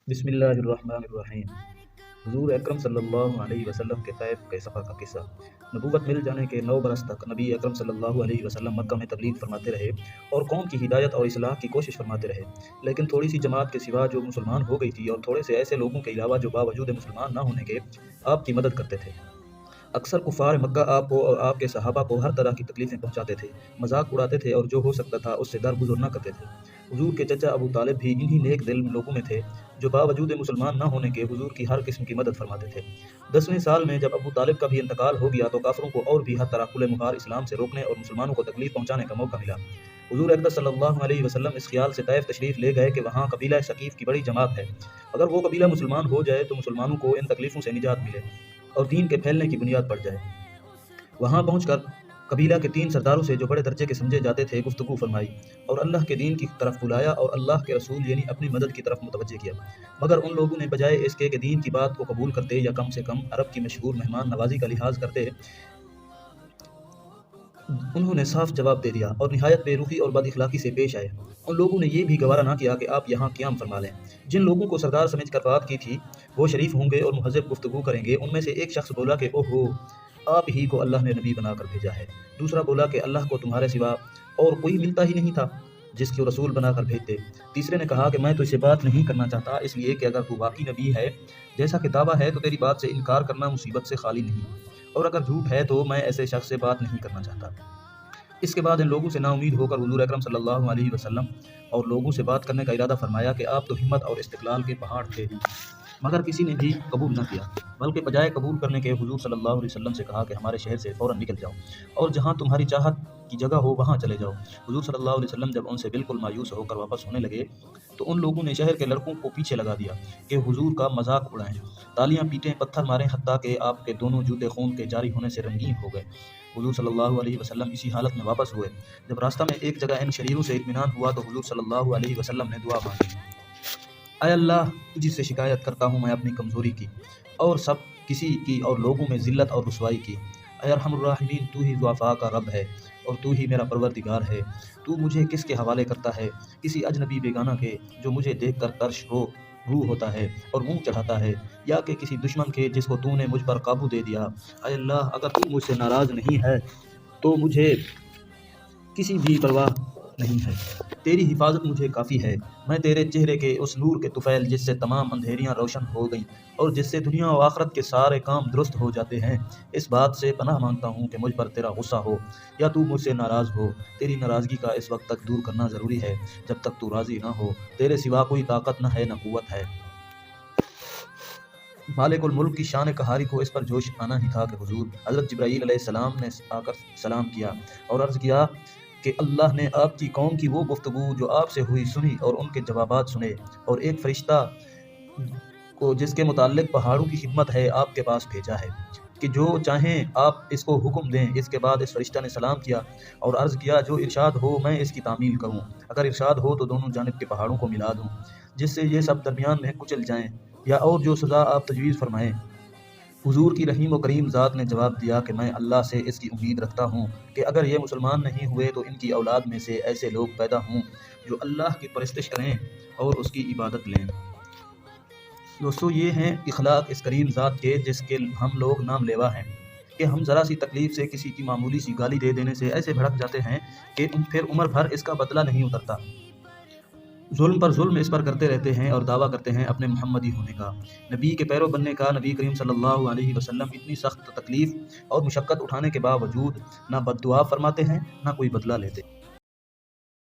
بسم اللہ الرحمن الرحیم۔ حضور اکرم صلی اللہ علیہ وسلم کے طیف کے سفر کا قصہ۔ نبوت مل جانے کے 9 برس تک نبی اکرم صلی اللہ علیہ وسلم مکہ میں تبلیغ فرماتے رہے اور قوم کی ہدایت اور اصلاح کی کوشش فرماتے رہے، لیکن تھوڑی سی جماعت کے سوا جو مسلمان ہو گئی تھی اور تھوڑے سے ایسے لوگوں کے علاوہ جو باوجود مسلمان نہ ہونے کے آپ کی مدد کرتے تھے۔ اکثر کفار مکہ آپ کو اور آپ کے صحابہ کو ہر طرح کی تکلیفیں پہنچاتے تھے، مذاق اڑاتے تھے اور جو ہو سکتا تھا اس سے درگزر نہ کرتے تھے۔ حضور کے چچا ابو طالب بھی انہی نیک دل لوگوں میں تھے جو باوجود مسلمان نہ ہونے کے حضور کی ہر قسم کی مدد فرماتے تھے۔ 10ویں سال میں جب ابو طالب کا بھی انتقال ہو گیا تو کافروں کو اور بھی ہر طرح کھلے مخار اسلام سے روکنے اور مسلمانوں کو تکلیف پہنچانے کا موقع ملا۔ حضور اقدس صلی اللہ علیہ وسلم اس خیال سے طیف تشریف لے گئے کہ وہاں قبیلہ ثقیف کی بڑی جماعت ہے، اگر وہ قبیلہ مسلمان ہو جائے تو مسلمانوں کو ان تکلیفوں سے نجات ملے اور دین کے پھیلنے کی بنیاد پڑ جائے۔ وہاں پہنچ کر قبیلہ کے 3 سرداروں سے جو بڑے درجے کے سمجھے جاتے تھے گفتگو فرمائی اور اللہ کے دین کی طرف بلایا اور اللہ کے رسول یعنی اپنی مدد کی طرف متوجہ کیا، مگر ان لوگوں نے بجائے اس کے کہ دین کی بات کو قبول کرتے یا کم سے کم عرب کی مشہور مہمان نوازی کا لحاظ کرتے، انہوں نے صاف جواب دے دیا اور نہایت بے رخی اور بد اخلاقی سے پیش آئے۔ ان لوگوں نے یہ بھی گوارا نہ کیا کہ آپ یہاں قیام فرما لیں۔ جن لوگوں کو سردار سمجھ کر بات کی تھی وہ شریف ہوں گے اور مہذب گفتگو کریں گے۔ ان میں سے ایک شخص بولا کہ اوہو، آپ ہی کو اللہ نے نبی بنا کر بھیجا ہے۔ دوسرا بولا کہ اللہ کو تمہارے سوا اور کوئی ملتا ہی نہیں تھا جس کو رسول بنا کر بھیجتے۔ تیسرے نے کہا کہ میں تو اسے بات نہیں کرنا چاہتا، اس لیے کہ اگر تو واقعی نبی ہے جیسا کہ دعویٰ ہے تو تیری بات سے انکار کرنا مصیبت سے خالی نہیں، اور اگر جھوٹ ہے تو میں ایسے شخص سے بات نہیں کرنا چاہتا۔ اس کے بعد ان لوگوں سے نا امید ہو کر حضور اکرم صلی اللہ علیہ وسلم اور لوگوں سے بات کرنے کا ارادہ فرمایا کہ آپ تو ہمت اور استقلال کے پہاڑ تھے، مگر کسی نے بھی قبول نہ کیا، بلکہ بجائے قبول کرنے کے حضور صلی اللہ علیہ وسلم سے کہا کہ ہمارے شہر سے فوراً نکل جاؤ اور جہاں تمہاری چاہت کی جگہ ہو وہاں چلے جاؤ۔ حضور صلی اللہ علیہ وسلم جب ان سے بالکل مایوس ہو کر واپس ہونے لگے تو ان لوگوں نے شہر کے لڑکوں کو پیچھے لگا دیا کہ حضور کا مذاق اڑائیں، تالیاں پیٹیں، پتھر ماریں، حتیٰ کہ آپ کے دونوں جوتے خون کے جاری ہونے سے رنگین ہو گئے۔ حضور صلی اللہ علیہ وسلم اسی حالت میں واپس ہوئے۔ جب راستہ میں ایک جگہ ان شریروں سے اطمینان ہوا تو حضور صلی اللہ علیہ وسلم نے دعا مانگی، اے اللہ، تجھ سے شکایت کرتا ہوں میں اپنی کمزوری کی اور سب کسی کی اور لوگوں میں ذلت اور رسوائی کی۔ اے ارحم الراحمین، تو ہی ضعفاء کا رب ہے اور تو ہی میرا پروردگار ہے۔ تو مجھے کس کے حوالے کرتا ہے؟ کسی اجنبی بیگانہ کے جو مجھے دیکھ کر ترش روح ہوتا ہے اور منہ چڑھاتا ہے، یا کہ کسی دشمن کے جس کو تو نے مجھ پر قابو دے دیا؟ اے اللہ، اگر تو مجھ سے ناراض نہیں ہے تو مجھے کسی بھی پرواہ نہیں ہے، تیری حفاظت مجھے کافی ہے۔ میں تیرے چہرے کے اس نور کے طفیل جس سے تمام اندھیریاں روشن ہو گئیں اور جس سے دنیا و آخرت کے سارے کام درست ہو جاتے ہیں، اس بات سے پناہ مانگتا ہوں کہ مجھ پر تیرا غصہ ہو یا تو مجھ سے ناراض ہو۔ تیری ناراضگی کا اس وقت تک دور کرنا ضروری ہے جب تک تو راضی نہ ہو، تیرے سوا کوئی طاقت نہ ہے نہ قوت ہے۔ مالک الملک کی شان قہاری کو اس پر جوش آنا ہی تھا کہ حضور حضرت جبرائیل علیہ السلام نے آ کر سلام کیا اور عرض کیا کہ اللہ نے آپ کی قوم کی وہ گفتگو جو آپ سے ہوئی سنی اور ان کے جوابات سنے، اور ایک فرشتہ کو جس کے متعلق پہاڑوں کی خدمت ہے آپ کے پاس بھیجا ہے کہ جو چاہیں آپ اس کو حکم دیں۔ اس کے بعد اس فرشتہ نے سلام کیا اور عرض کیا جو ارشاد ہو میں اس کی تعمیل کروں، اگر ارشاد ہو تو دونوں جانب کے پہاڑوں کو ملا دوں جس سے یہ سب درمیان میں کچل جائیں، یا اور جو سزا آپ تجویز فرمائیں۔ حضور کی رحیم و کریم ذات نے جواب دیا کہ میں اللہ سے اس کی امید رکھتا ہوں کہ اگر یہ مسلمان نہیں ہوئے تو ان کی اولاد میں سے ایسے لوگ پیدا ہوں جو اللہ کی پرستش کریں اور اس کی عبادت لیں۔ دوستو، یہ ہیں اخلاق اس کریم ذات کے جس کے ہم لوگ نام لیوا ہیں کہ ہم ذرا سی تکلیف سے، کسی کی معمولی سی گالی دے دینے سے ایسے بھڑک جاتے ہیں کہ پھر عمر بھر اس کا بدلہ نہیں اترتا۔ ظلم پر ظلم اس پر کرتے رہتے ہیں اور دعویٰ کرتے ہیں اپنے محمدی ہونے کا، نبی کے پیرو بننے کا۔ نبی کریم صلی اللہ علیہ وسلم اتنی سخت تکلیف اور مشقت اٹھانے کے باوجود نہ بد دعا فرماتے ہیں نہ کوئی بدلہ لیتے۔